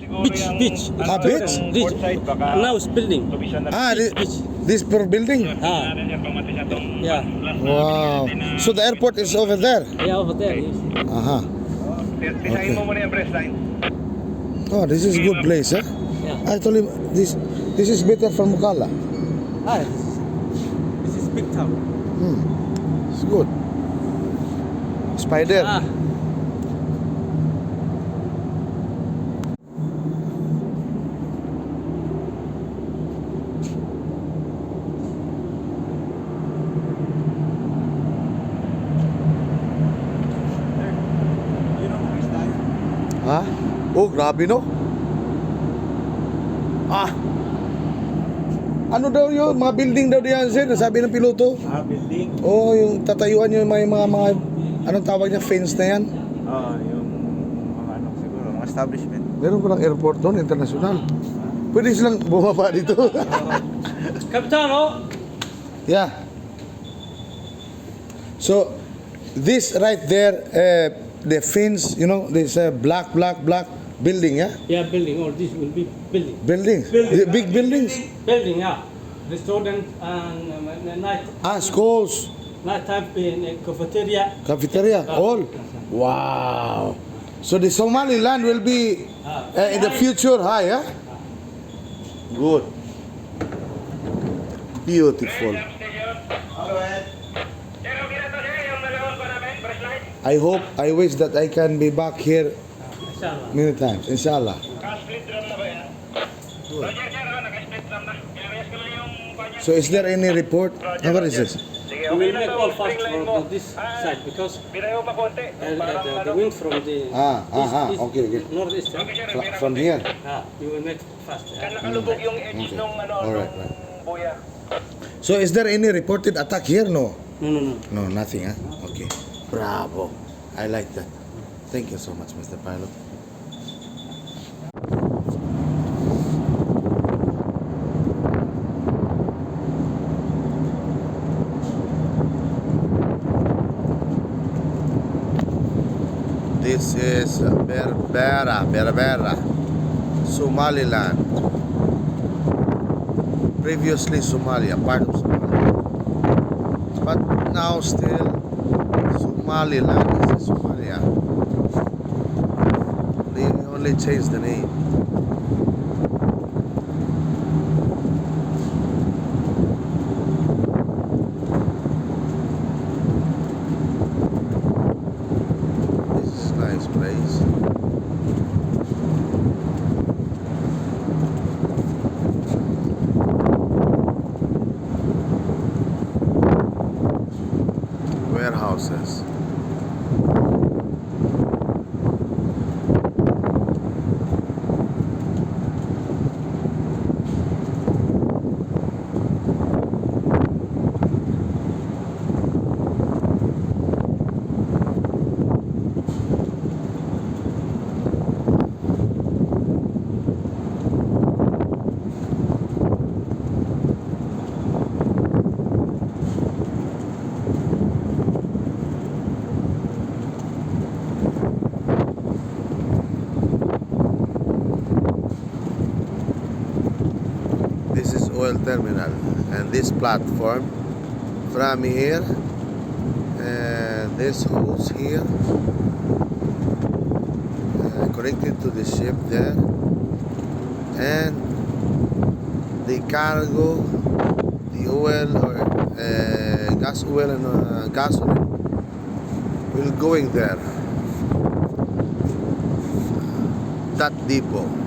Beach. Ah, beach? Beach. Now it's building. Ah, this for building? Ah. Yeah. Wow. So the airport is over there? Yeah, over there. Yes. Aha. Okay. Oh, this is a good place, eh? Yeah. Actually, this is better from Mukalla. Ah, this is big town. It's good. Spider. Ah. Ha? Oh, grabe no? Ah! Ano daw yun? Mga building daw diyan, sir. Sabi ng piloto. Ah, building. Oh, yung tatayuan yung mga anong tawag niya? Fence na yan? Yung mga ano siguro, mga establishment. Meron palang airport doon, international. Pwede silang bumaba dito. Capitano. Yeah. So, this right there, the fence, you know, this black building, yeah? Yeah, building. All this will be building. Buildings. Building. Big buildings. Building, yeah. Restaurant and night. Ah, schools. Nighttime in cafeteria. Cafeteria, all. Wow. So the Somaliland will be in the future high, yeah? Good. Beautiful. I wish that I can be back here Inshallah. many times, inshallah. So is there any report? What is this? We will make all fast from this side because the wind from the east, okay. northeast. From here? You will make fast. Okay. All right. So is there any reported attack here? No. No. No, nothing, huh? Okay. Bravo. I like that. Thank you so much, Mr. Pilot. This is BERBERA, Somaliland. Previously Somalia, part of Somalia. But now still Somaliland is Somalia. They only changed the name. This is a nice place. Warehouses. This is oil terminal, and this platform from here and this hose here connected to the ship there, and the cargo, the oil or gas oil and gasoline will going there. That depot.